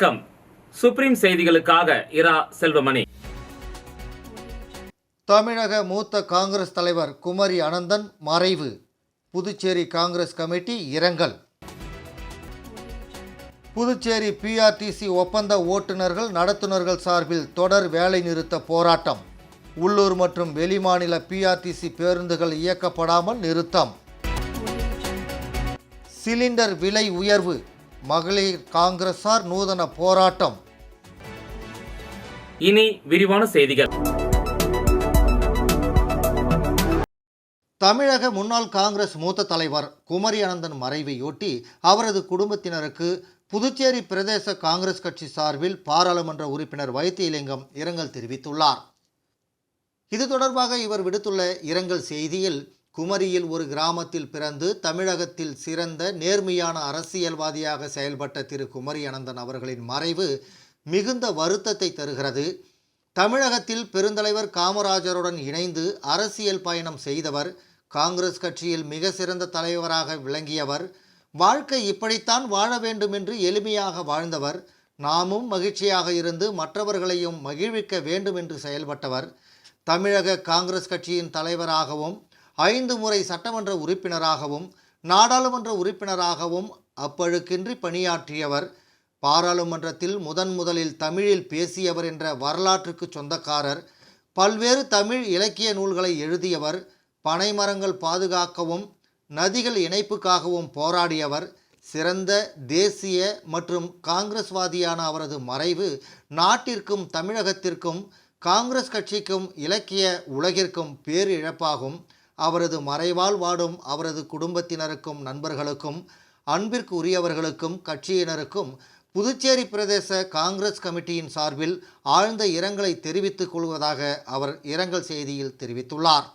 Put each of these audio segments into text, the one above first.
வணக்கம். சுப்ரீம் செய்திகளுக்காக இரா செல்வமணி. தமிழக மூத்த காங்கிரஸ் தலைவர் குமரி அனந்தன் மறைவு. புதுச்சேரி காங்கிரஸ் கமிட்டி இரங்கல். புதுச்சேரி பிஆர்டிசி ஒப்பந்த ஓட்டுநர்கள் நடத்துனர்கள் சார்பில் தொடர் வேலை நிறுத்த போராட்டம். உள்ளூர் மற்றும் வெளிமாநில பிஆர்டிசி பேருந்துகள் இயக்கப்படாமல் நிறுத்தம். சிலிண்டர் விலை உயர்வு. மகளிர் காங்கிரசார் நூதன போராட்டம். இனி விரிவான செய்திகள். தமிழக முன்னாள் காங்கிரஸ் மூத்த தலைவர் குமரி அனந்தன் மறைவையொட்டி அவரது குடும்பத்தினருக்கு புதுச்சேரி பிரதேச காங்கிரஸ் கட்சி சார்பில் பாராளுமன்ற உறுப்பினர் வைத்தியலிங்கம் இரங்கல் தெரிவித்துள்ளார். இது தொடர்பாக இவர் விடுத்துள்ள இரங்கல் செய்தியில், குமரியில் ஒரு கிராமத்தில் பிறந்து தமிழகத்தில் சிறந்த நேர்மையான அரசியல்வாதியாக செயல்பட்ட திரு குமரி அனந்தன் அவர்களின் மறைவு மிகுந்த வருத்தத்தை தருகிறது. தமிழகத்தில் பெருந்தலைவர் காமராஜருடன் இணைந்து அரசியல் பயணம் செய்தவர், காங்கிரஸ் கட்சியில் மிக சிறந்த தலைவராக விளங்கியவர், வாழ்க்கை இப்படித்தான் வாழ வேண்டும் என்று எளிமையாக வாழ்ந்தவர், நாமும் மகிழ்ச்சியாக இருந்து மற்றவர்களையும் மகிழ்விக்க வேண்டும் என்று செயல்பட்டவர், தமிழக காங்கிரஸ் கட்சியின் தலைவராகவும் 5 முறை சட்டமன்ற உறுப்பினராகவும் நாடாளுமன்ற உறுப்பினராகவும் அப்பழுக்கின்றி பணியாற்றியவர், பாராளுமன்றத்தில் முதலில் தமிழில் பேசியவர் என்ற வரலாற்றுக்கு சொந்தக்காரர், பல்வேறு தமிழ் இலக்கிய நூல்களை எழுதியவர், பனைமரங்கள் பாதுகாக்கவும் நதிகள் இணைப்புக்காகவும் போராடியவர், சிறந்த தேசிய மற்றும் காங்கிரஸ்வாதியான அவரது மறைவு நாட்டிற்கும் தமிழகத்திற்கும் காங்கிரஸ் கட்சிக்கும் இலக்கிய உலகிற்கும் பேரிழப்பாகும். அவரது மறைவால் வாடும் அவரது குடும்பத்தினருக்கும் நண்பர்களுக்கும் அன்பிற்கு உரியவர்களுக்கும் கட்சியினருக்கும் புதுச்சேரி பிரதேச காங்கிரஸ் கமிட்டியின் சார்பில் ஆழ்ந்த இரங்கலை தெரிவித்துக் கொள்வதாக அவர் இரங்கல் செய்தியில் தெரிவித்துள்ளார்.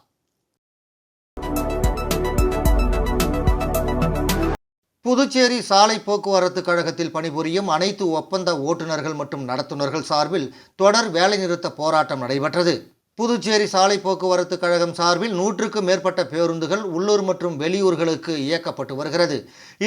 புதுச்சேரி சாலை போக்குவரத்து கழகத்தில் பணிபுரியும் அனைத்து ஒப்பந்த ஓட்டுநர்கள் மற்றும் நடத்துனர்கள் சார்பில் தொடர் வேலைநிறுத்த போராட்டம் நடைபெற்றது. புதுச்சேரி சாலை போக்குவரத்து கழகம் சார்பில் 100க்கும் மேற்பட்ட பேருந்துகள் உள்ளூர் மற்றும் வெளியூர்களுக்கு இயக்கப்பட்டு வருகிறது.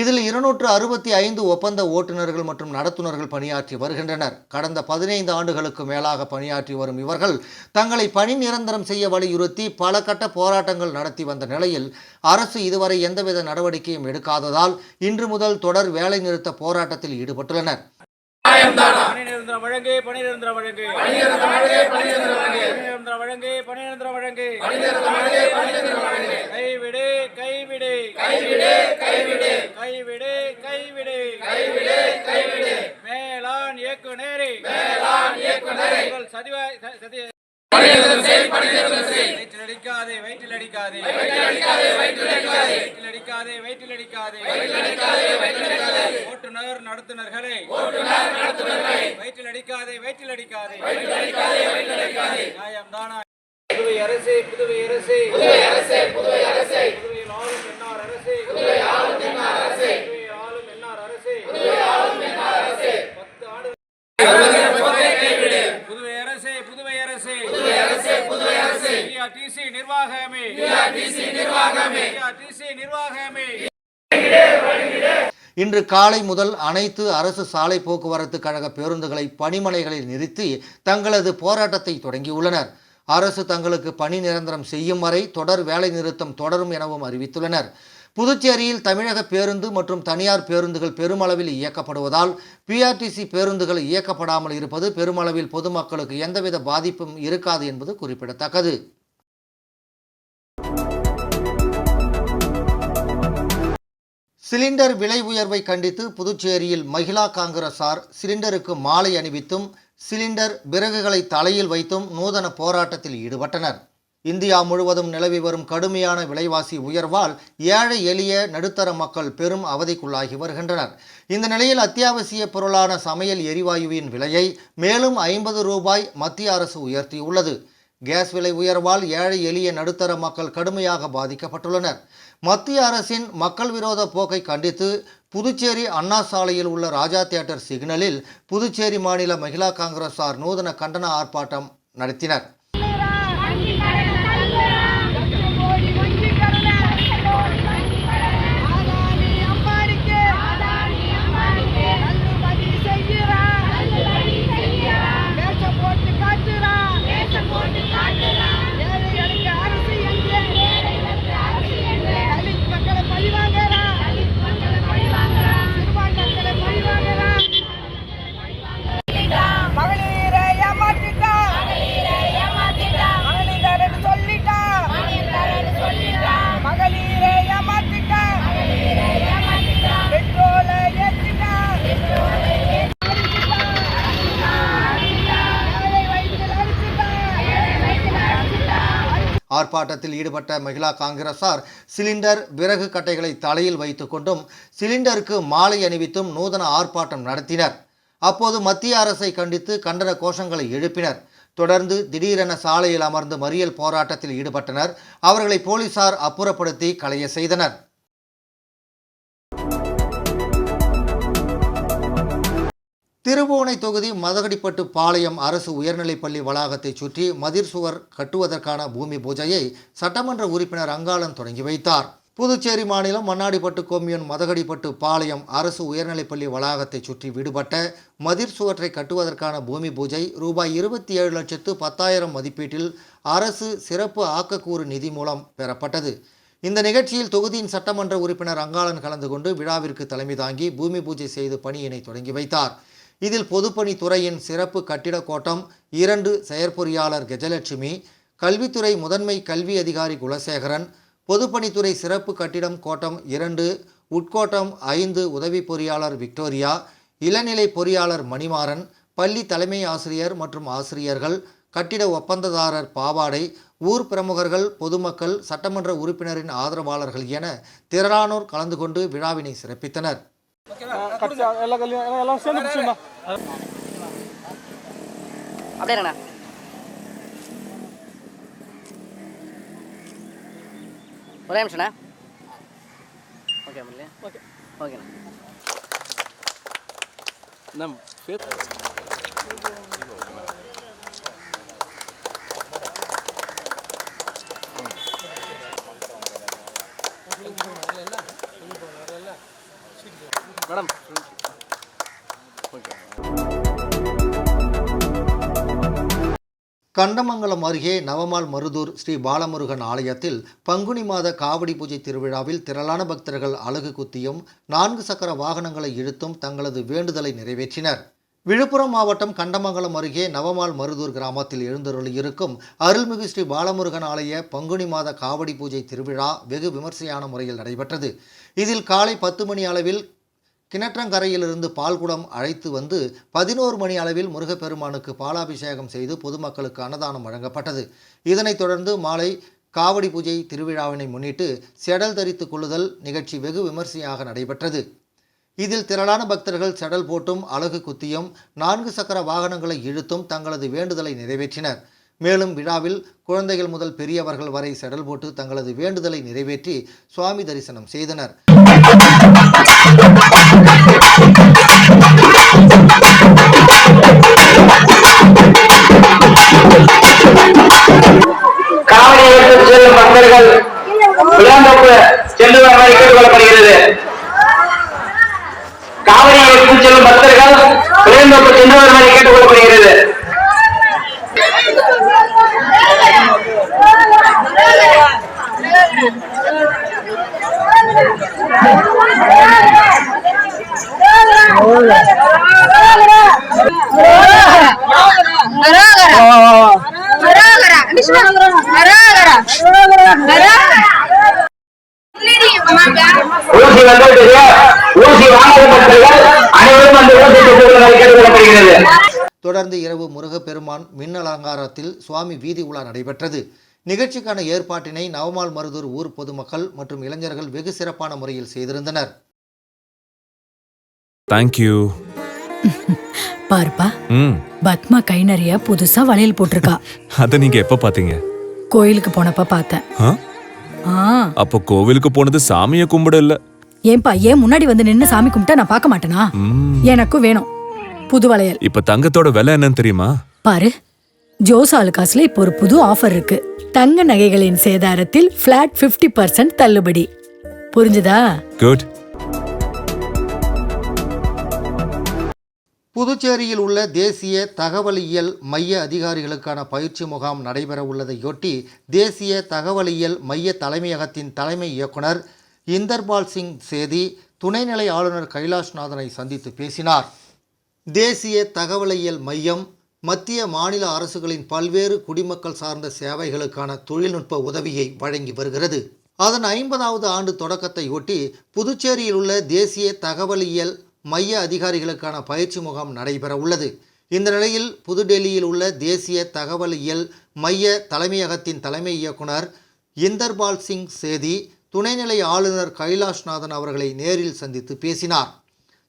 இதில் 265 ஒப்பந்த ஓட்டுநர்கள் மற்றும் நடத்துனர்கள் பணியாற்றி வருகின்றனர். கடந்த 15 ஆண்டுகளுக்கு மேலாக பணியாற்றி வரும் இவர்கள் தங்களை பணி நிரந்தரம் செய்ய வலியுறுத்தி பல கட்ட போராட்டங்கள் நடத்தி வந்த நிலையில் அரசு இதுவரை எந்தவித நடவடிக்கையும் எடுக்காததால் இன்று முதல் தொடர் வேலை நிறுத்த போராட்டத்தில் ஈடுபட்டுள்ளனர். ஓட்டுநர் நடத்துனர்களை வயிற்றில் அடிக்காதே. நியாயம்தானா? புதுவை அரசே, புதுவையில் ஆளும் என்ஆர் அரசே, புதுவை ஆளும் என்ஆர் அரசே 10 ஆண்டு புதுவை அரசே பிஆர்டிசி நிர்வாகமே இன்று காலை முதல் அனைத்து அரசு சாலை போக்குவரத்து கழக பேருந்துகளை பணிமனைகளில் நிறுத்தி தங்களது போராட்டத்தை தொடங்கியுள்ளனர். அரசு தங்களுக்கு பணி நிரந்தரம் செய்யும் வரை தொடர் வேலை நிறுத்தம் தொடரும் எனவும் அறிவித்துள்ளனர். புதுச்சேரியில் தமிழக பேருந்து மற்றும் தனியார் பேருந்துகள் பெருமளவில் இயக்கப்படுவதால் பிஆர்டிசி பேருந்துகள் இயக்கப்படாமல் இருப்பது பெருமளவில் பொதுமக்களுக்கு எந்தவித பாதிப்பும் இருக்காது என்பது குறிப்பிடத்தக்கது. சிலிண்டர் விலை உயர்வை கண்டித்து புதுச்சேரியில் மகிழா காங்கிரசார் சிலிண்டருக்கு மாலை அணிவித்தும் சிலிண்டர் விறகுகளை தலையில் வைத்தும் நூதன போராட்டத்தில் ஈடுபட்டனர். இந்தியா முழுவதும் நிலவி வரும் கடுமையான விலைவாசி உயர்வால் ஏழை எளிய நடுத்தர மக்கள் பெரும் அவதிக்குள்ளாகி வருகின்றனர். இந்த நிலையில் அத்தியாவசிய பொருளான சமையல் எரிவாயுவின் விலையை மேலும் 50 ரூபாய் மத்திய அரசு உயர்த்தியுள்ளது. கேஸ் விலை உயர்வால் ஏழை எளிய நடுத்தர மக்கள் கடுமையாக பாதிக்கப்பட்டுள்ளனர். மத்திய அரசின் மக்கள் விரோத போக்கை கண்டித்து புதுச்சேரி அண்ணா சாலையில் உள்ள ராஜா தியேட்டர் சிக்னலில் புதுச்சேரி மாநில மகிழா காங்கிரசார் நூதன கண்டன ஆர்ப்பாட்டம் நடத்தினர். ஆர்ப்பாட்டத்தில் ஈடுபட்ட மகிழா காங்கிரசார் சிலிண்டர் விறகு கட்டைகளை தலையில் வைத்துக் கொண்டும் சிலிண்டருக்கு மாலை அணிவித்தும் நூதன ஆர்ப்பாட்டம் நடத்தினர். அப்போது மத்திய அரசை கண்டித்து கண்டன கோஷங்களை எழுப்பினர். தொடர்ந்து திடீரென சாலையில் அமர்ந்து மறியல் போராட்டத்தில் ஈடுபட்டனர். அவர்களை போலீசார் அப்புறப்படுத்தி கலைய செய்தனர். திருபுவனை தொகுதி மதகடிப்பட்டு பாளையம் அரசு உயர்நிலைப்பள்ளி வளாகத்தை சுற்றி மதிர் சுவர் கட்டுவதற்கான பூமி பூஜையை சட்டமன்ற உறுப்பினர் அங்காளன் தொடங்கி வைத்தார். புதுச்சேரி மாநிலம் மண்ணாடிப்பட்டு கொம்யூன் மதகடிப்பட்டு பாளையம் அரசு உயர்நிலைப்பள்ளி வளாகத்தை சுற்றி விடுபட்ட மதிர் சுவற்றை கட்டுவதற்கான பூமி பூஜை ரூபாய் 27,10,000 மதிப்பீட்டில் அரசு சிறப்பு ஆக்கக்கூறு நிதி மூலம் பெறப்பட்டது. இந்த நிகழ்ச்சியில் தொகுதியின் சட்டமன்ற உறுப்பினர் அங்காளன் கலந்து கொண்டு விழாவிற்கு தலைமை தாங்கி பூமி பூஜை செய்து பணியினை தொடங்கி வைத்தார். இதில் பொதுப்பணித்துறையின் சிறப்பு கட்டிட கோட்டம் 2 செயற்பொறியாளர் கஜலட்சுமி, கல்வித்துறை முதன்மை கல்வி அதிகாரி குலசேகரன், பொதுப்பணித்துறை சிறப்பு கட்டிடம் கோட்டம் 2 உட்கோட்டம் 5 உதவி பொறியாளர் விக்டோரியா, இளநிலை பொறியாளர் மணிமாறன், பள்ளி தலைமை ஆசிரியர் மற்றும் ஆசிரியர்கள், கட்டிட ஒப்பந்ததாரர் பாவாடை, ஊர் பிரமுகர்கள், பொதுமக்கள், சட்டமன்ற உறுப்பினரின் ஆதரவாளர்கள் என திரளானோர் கலந்து கொண்டு விழாவினை சிறப்பித்தனர். ஒரே நிமிஷம்ண்ணா. ஓகே முரளி. ஓகேண்ணா. மேடம் கண்டமங்கலம் அருகே நவமால் மருதூர் ஸ்ரீ பாலமுருகன் ஆலயத்தில் பங்குனி மாத காவடி பூஜை திருவிழாவில் திரளான பக்தர்கள் அலகு குத்தியும் 4 சக்கர வாகனங்களை இழுத்தும் தங்களது வேண்டுதலை நிறைவேற்றினர். விழுப்புரம் மாவட்டம் கண்டமங்கலம் அருகே நவமால் மருதூர் கிராமத்தில் எழுந்தருளியிருக்கும் அருள்மிகு ஸ்ரீ பாலமுருகன் ஆலய பங்குனி மாத காவடி பூஜை திருவிழா வெகு விமர்சையான முறையில் நடைபெற்றது. இதில் காலை 10 மணி அளவில் கிணற்றங்கரையிலிருந்து பால்குடம் அழைத்து வந்து 11 மணி அளவில் முருகப்பெருமானுக்கு பாலாபிஷேகம் செய்து பொதுமக்களுக்கு அன்னதானம் வழங்கப்பட்டது. இதனைத் தொடர்ந்து மாலை காவடி பூஜை திருவிழாவினை முன்னிட்டு செடல் தரித்து கொள்ளுதல் நிகழ்ச்சி வெகு விமர்சையாக நடைபெற்றது. இதில் திரளான பக்தர்கள் செடல் போட்டும் அலகு குத்தியும் 4 சக்கர வாகனங்களை இழுத்தும் தங்களது வேண்டுதலை நிறைவேற்றினர். மேலும் விழாவில் குழந்தைகள் முதல் பெரியவர்கள் வரை செடல் போட்டு தங்களது வேண்டுதலை நிறைவேற்றி சுவாமி தரிசனம் செய்தனர். பக்தர்கள் விழாந்தோப்பு சென்று வருமாறு கேட்டுக்கொள்ளப்படுகிறது. காவிரி எடுத்துச் செல்லும் பக்தர்கள் விழாந்தோப்பு சென்று வருமாறு கேட்டுக்கொள்ளப்படுகிறது. ஊசி வந்து ஊசி வாங்காத பக்தர்கள் அனைவரும் அந்த ஊசி கேட்டுக்கொள்ளப்படுகிறது. தொடர்ந்து இரவு முருகப்பெருமான் மின் அலங்காரத்தில் சுவாமி வீதி உலா நடைபெற்றது. நிகழ்ச்சிக்கான ஏற்பாட்டினை நவமால் மருதூர் ஊர் பொதுமக்கள் மற்றும் இளைஞர்கள் வெகு சிறப்பான முறையில் செய்திருந்தனர். தேங்க்யூ. பாருப்பா, பத்மா கை நிறைய புதுசா வளையல் போட்டிருக்கா. அத நீங்க எப்ப பாத்தீங்க? கோயிலுக்கு போனப்ப பார்த்தேன். அப்போ கோவிலுக்கு போனது சாமிய கும்பிட இல்ல. ஏன்பா, ஏன் முன்னாடி வந்து நின்னு சாமி கும்பிட்டா நான் பார்க்க மாட்டேனா? எனக்கும் வேணும் புது வளையல். இப்ப தங்கத்தோட விலை என்னன்னு தெரியுமா? பாரு, ஜோஸ் ஆலுகாஸ்ல இப்போ ஒரு புது ஆஃபர் இருக்கு. தங்க நகைகளின் சேதாரத்தில் பிளாட் 50% தள்ளுபடி. புரிஞ்சுதா? குட். புதுச்சேரியில் உள்ள தேசிய தகவலியல் மைய அதிகாரிகளுக்கான பயிற்சி முகாம் நடைபெற உள்ளதையொட்டி தேசிய தகவலியல் மைய தலைமையகத்தின் தலைமை இயக்குனர் இந்தர்பால் சிங் சேதி துணைநிலை ஆளுநர் கைலாஷ்நாதனை சந்தித்து பேசினார். தேசிய தகவலியல் மையம் மத்திய மாநில அரசுகளின் பல்வேறு குடிமக்கள் சார்ந்த சேவைகளுக்கான தொழில்நுட்ப உதவியை வழங்கி வருகிறது. அதன் 50வது ஆண்டு தொடக்கத்தை ஒட்டி புதுச்சேரியில் உள்ள தேசிய தகவலியல் மைய அதிகாரிகளுக்கான பயிற்சி முகாம் நடைபெற உள்ளது. இந்த நிலையில் புதுடெல்லியில் உள்ள தேசிய தகவலியல் மைய தலைமையகத்தின் தலைமை இயக்குனர் இந்தர்பால் சிங் சேதி துணைநிலை ஆளுநர் கைலாஷ்நாதன் அவர்களை நேரில் சந்தித்து பேசினார்.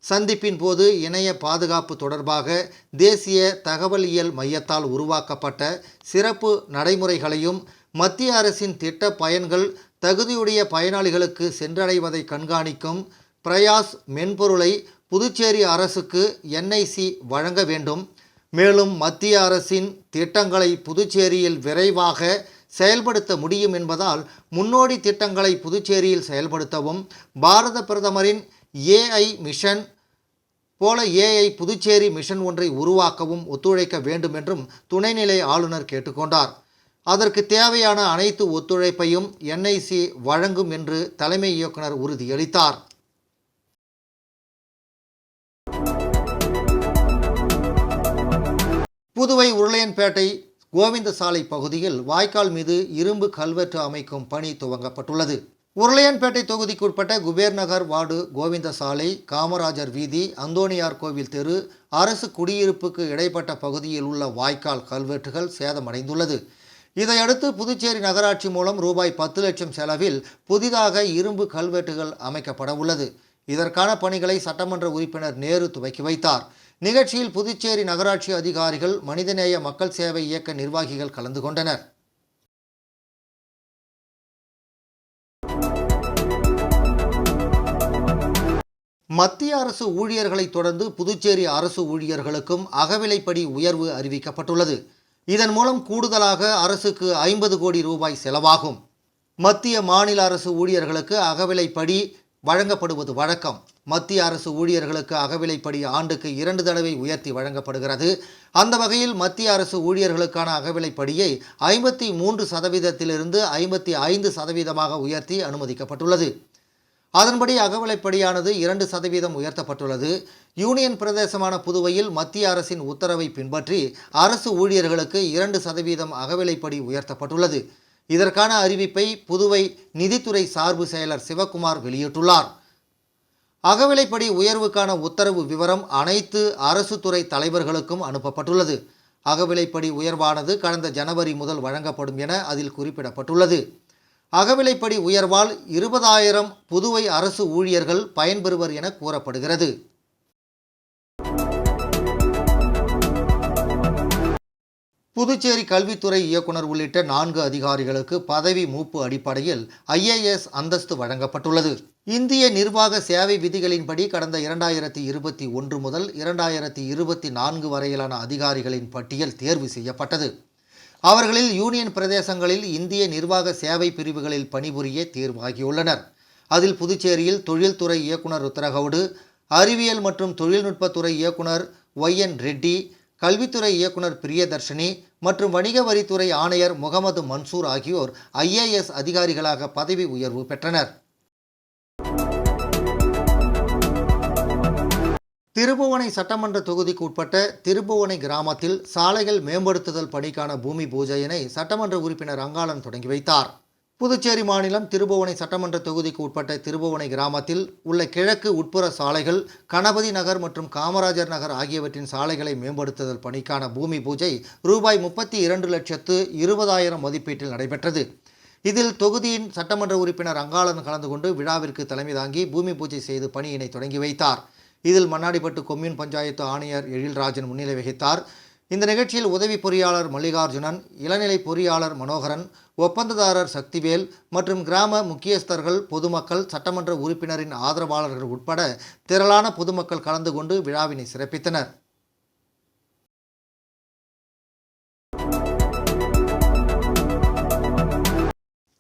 சந்திப்பின் போது இணைய பாதுகாப்பு தொடர்பாக தேசிய தகவலியல் மையத்தால் உருவாக்கப்பட்ட சிறப்பு நடைமுறைகளையும் மத்திய அரசின் திட்ட பயன்கள் தகுதியுடைய பயனாளிகளுக்கு சென்றடைவதை கண்காணிக்கும் பிரயாஸ் மென்பொருளை புதுச்சேரி அரசுக்கு NIC வழங்க வேண்டும். மேலும் மத்திய அரசின் திட்டங்களை புதுச்சேரியில் விரைவாக செயல்படுத்த முடியும் என்பதால் முன்னோடி திட்டங்களை புதுச்சேரியில் செயல்படுத்தவும், பாரத பிரதமரின் AI மிஷன் போல AI புதுச்சேரி மிஷன் ஒன்றை உருவாக்கவும் ஒத்துழைக்க வேண்டும் என்றும் துணைநிலை ஆளுநர் கேட்டுக்கொண்டார். அதற்கு தேவையான அனைத்து ஒத்துழைப்பையும் NIC வழங்கும் என்று தலைமை இயக்குனர் உறுதியளித்தார். புதுவை உருளையன்பேட்டை கோவிந்தசாலை பகுதியில் வாய்க்கால் மீது இரும்பு கல்வெட்டு அமைக்கும் பணி துவங்கப்பட்டுள்ளது. உருளையன்பேட்டை தொகுதிக்குட்பட்ட குபேர் நகர் வார்டு கோவிந்தசாலை, காமராஜர் வீதி, அந்தோணியார் கோவில் தெரு, அரசு குடியிருப்புக்கு இடைப்பட்ட பகுதியில் உள்ள வாய்க்கால் கல்வெட்டுகள் சேதமடைந்துள்ளது. இதையடுத்து புதுச்சேரி நகராட்சி மூலம் ரூபாய் 10 லட்சம் செலவில் புதிதாக இரும்பு கல்வெட்டுகள் அமைக்கப்பட உள்ளது. இதற்கான பணிகளை சட்டமன்ற உறுப்பினர் நேரு துவக்கி வைத்தார். நிகழ்ச்சியில் புதுச்சேரி நகராட்சி அதிகாரிகள், மனிதநேய மக்கள் சேவை இயக்க நிர்வாகிகள் கலந்து கொண்டனர். மத்திய அரசு ஊழியர்களை தொடர்ந்து புதுச்சேரி அரசு ஊழியர்களுக்கும் அகவிலைப்படி உயர்வு அறிவிக்கப்பட்டுள்ளது. இதன் மூலம் கூடுதலாக அரசுக்கு 50 கோடி ரூபாய் செலவாகும். மத்திய மாநில அரசு ஊழியர்களுக்கு அகவிலைப்படி வழங்கப்படுவது வழக்கம். மத்திய அரசு ஊழியர்களுக்கு அகவிலைப்படி ஆண்டுக்கு 2 தடவை உயர்த்தி வழங்கப்படுகிறது. அந்த வகையில் மத்திய அரசு ஊழியர்களுக்கான அகவிலைப்படியை 53%இலிருந்து 55% உயர்த்தி அனுமதிக்கப்பட்டுள்ளது. அதன்படி அகவிலைப்படியானது 2% உயர்த்தப்பட்டுள்ளது. யூனியன் பிரதேசமான புதுவையில் மத்திய அரசின் உத்தரவை பின்பற்றி அரசு ஊழியர்களுக்கு 2% அகவிலைப்படி உயர்த்தப்பட்டுள்ளது. இதற்கான அறிவிப்பை புதுவை நிதித்துறை சார்பு செயலர் சிவக்குமார் வெளியிட்டுள்ளார். அகவிலைப்படி உயர்வுக்கான உத்தரவு விவரம் அனைத்து அரசு துறை தலைவர்களுக்கும் அனுப்பப்பட்டுள்ளது. அகவிலைப்படி உயர்வானது கடந்த ஜனவரி முதல் வழங்கப்படும் என அதில் குறிப்பிடப்பட்டுள்ளது. அகவிலைப்படி உயர்வால் 20,000 புதுவை அரசு ஊழியர்கள் பயன்பெறுவர் என கூறப்படுகிறது. புதுச்சேரி கல்வித்துறை இயக்குனர் உள்ளிட்ட 4 அதிகாரிகளுக்கு பதவி மூப்பு அடிப்படையில் IAS அந்தஸ்து வழங்கப்பட்டுள்ளது. இந்திய நிர்வாக சேவை விதிகளின்படி கடந்த 2021 முதல் 2024 வரையிலான அதிகாரிகளின் பட்டியல் தேர்வு செய்யப்பட்டது. அவர்களில் யூனியன் பிரதேசங்களில் இந்திய நிர்வாக சேவை பிரிவுகளில் பணிபுரிய தேர்வாகியுள்ளனர். அதில் புதுச்சேரியில் தொழில்துறை இயக்குனர் ருத்ரகவுடு, அறிவியல் மற்றும் தொழில்நுட்பத்துறை இயக்குனர் YN ரெட்டி, கல்வித்துறை இயக்குனர் பிரியதர்ஷினி மற்றும் வணிக வரித்துறை ஆணையர் முகமது மன்சூர் ஆகியோர் IAS அதிகாரிகளாக பதவி உயர்வு பெற்றனர். திருபுவனை சட்டமன்ற தொகுதிக்கு உட்பட்ட திருபுவனை கிராமத்தில் சாலைகள் மேம்படுத்துதல் பணிக்கான பூமி பூஜையினை சட்டமன்ற உறுப்பினர் அங்காளன் தொடங்கி வைத்தார். புதுச்சேரி மாநிலம் திருபுவனை சட்டமன்ற தொகுதிக்கு உட்பட்ட திருபுவனை கிராமத்தில் உள்ள கிழக்கு உட்புற சாலைகள், கணபதி நகர் மற்றும் காமராஜர் நகர் ஆகியவற்றின் சாலைகளை மேம்படுத்துதல் பணிக்கான பூமி பூஜை ரூபாய் 32,20,000 மதிப்பீட்டில் நடைபெற்றது. இதில் தொகுதியின் சட்டமன்ற உறுப்பினர் அங்காளன் கலந்து கொண்டு விழாவிற்கு தலைமை தாங்கி பூமி பூஜை செய்து பணியினை தொடங்கி வைத்தார். இதில் மண்ணாடிப்பட்டு கொம்யூன் பஞ்சாயத்து ஆணையர் எழில்ராஜன் முன்னிலை வகித்தார். இந்த நிகழ்ச்சியில் உதவி பொறியாளர் மல்லிகார்ஜுனன், இளநிலை பொறியாளர் மனோகரன், ஒப்பந்ததாரர் சக்திவேல் மற்றும் கிராம முக்கியஸ்தர்கள், பொதுமக்கள், சட்டமன்ற உறுப்பினரின் ஆதரவாளர்கள் உட்பட திரளான பொதுமக்கள் கலந்து கொண்டு விழாவினை சிறப்பித்தனர்.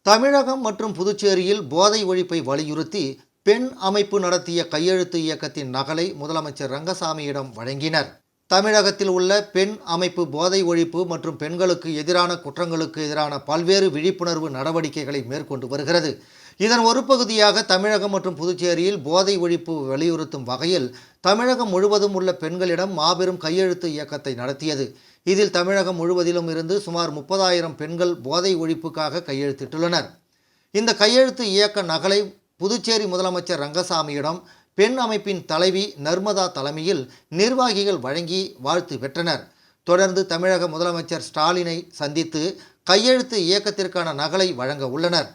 தமிழகம் மற்றும் புதுச்சேரியில் போதை ஒழிப்பை வலியுறுத்தி பெண் அமைப்பு நடத்திய கையெழுத்து இயக்கத்தின் நகலை முதலமைச்சர் ரங்கசாமியிடம் வழங்கினர். தமிழகத்தில் உள்ள பெண் அமைப்பு போதை ஒழிப்பு மற்றும் பெண்களுக்கு எதிரான குற்றங்களுக்கு எதிரான பல்வேறு விழிப்புணர்வு நடவடிக்கைகளை மேற்கொண்டு வருகிறது. இதன் ஒரு பகுதியாக தமிழகம் மற்றும் புதுச்சேரியில் போதை ஒழிப்பு வலியுறுத்தும் வகையில் தமிழகம் முழுவதும் உள்ள பெண்களிடம் மாபெரும் கையெழுத்து இயக்கத்தை நடத்தியது. இதில் தமிழகம் முழுவதிலும் இருந்து சுமார் 30,000 பெண்கள் போதை ஒழிப்புக்காக கையெழுத்திட்டுள்ளனர். இந்த கையெழுத்து இயக்க நகலை புதுச்சேரி முதலமைச்சர் ரங்கசாமியிடம் பெண் அமைப்பின் தலைவி நர்மதா தலைமையில் நிர்வாகிகள் வழங்கி வாழ்த்து பெற்றனர். தொடர்ந்து தமிழக முதலமைச்சர் ஸ்டாலினை சந்தித்து கையெழுத்து இயக்கத்திற்கான நகலை வழங்க உள்ளனர்.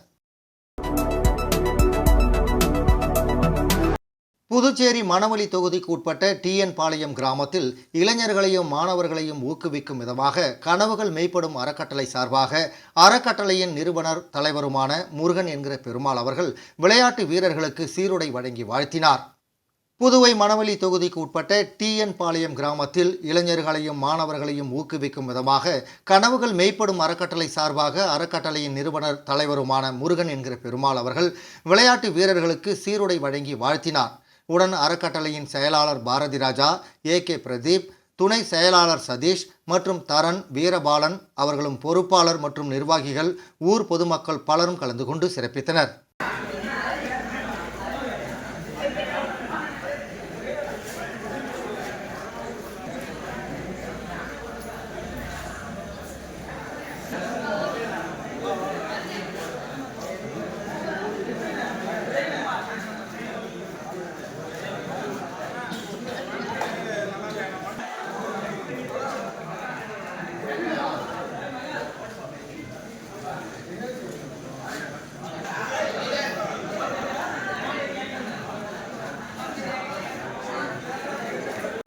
புதுச்சேரி மணவெளி தொகுதிக்கு உட்பட்ட டிஎன் பாளையம் கிராமத்தில் இளைஞர்களையும் மாணவர்களையும் ஊக்குவிக்கும் விதமாக கனவுகள் மெய்ப்படும் அறக்கட்டளை சார்பாக அறக்கட்டளையின் நிறுவனர் தலைவருமான முருகன் என்கிற பெருமாள் அவர்கள் விளையாட்டு வீரர்களுக்கு சீருடை வழங்கி வாழ்த்தினார். புதுவை மணவெளி தொகுதிக்கு உட்பட்ட டிஎன் பாளையம் கிராமத்தில் இளைஞர்களையும் மாணவர்களையும் ஊக்குவிக்கும் விதமாக கனவுகள் மெய்ப்படும் அறக்கட்டளை சார்பாக அறக்கட்டளையின் நிறுவனர் தலைவருமான முருகன் என்கிற பெருமாள் அவர்கள் விளையாட்டு வீரர்களுக்கு சீருடை வழங்கி வாழ்த்தினார். உடன் அறக்கட்டளையின் செயலாளர் பாரதி ராஜா, ஏ.கே. பிரதீப், துணை செயலாளர் சதீஷ் மற்றும் தரன், வீரபாலன் அவர்களும் பொறுப்பாளர் மற்றும் நிர்வாகிகள், ஊர் பொதுமக்கள் பலரும் கலந்து கொண்டு சிறப்பித்தனர்.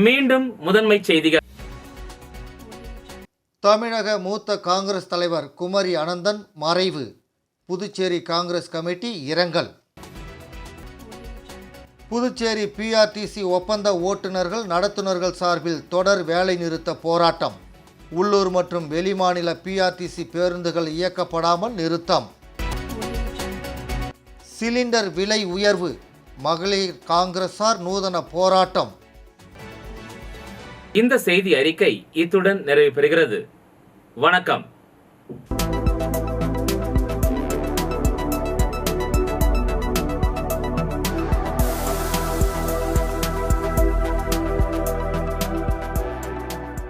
மீண்டும் முதன்மை செய்திகள். தமிழக மூத்த காங்கிரஸ் தலைவர் குமரி அனந்தன் மறைவு. புதுச்சேரி காங்கிரஸ் கமிட்டி இரங்கல். புதுச்சேரி பிஆர்டிசி ஒப்பந்த ஓட்டுநர்கள் நடத்துனர்கள் சார்பில் தொடர் வேலைநிறுத்த போராட்டம். உள்ளூர் மற்றும் வெளிமாநில பிஆர்டிசி பேருந்துகள் இயக்கப்படாமல் நிறுத்தம். சிலிண்டர் விலை உயர்வு. மகளிர் காங்கிரசார் நூதன போராட்டம். இந்த செய்தி அறிக்கை இத்துடன் நிறைவு பெறுகிறது. வணக்கம்.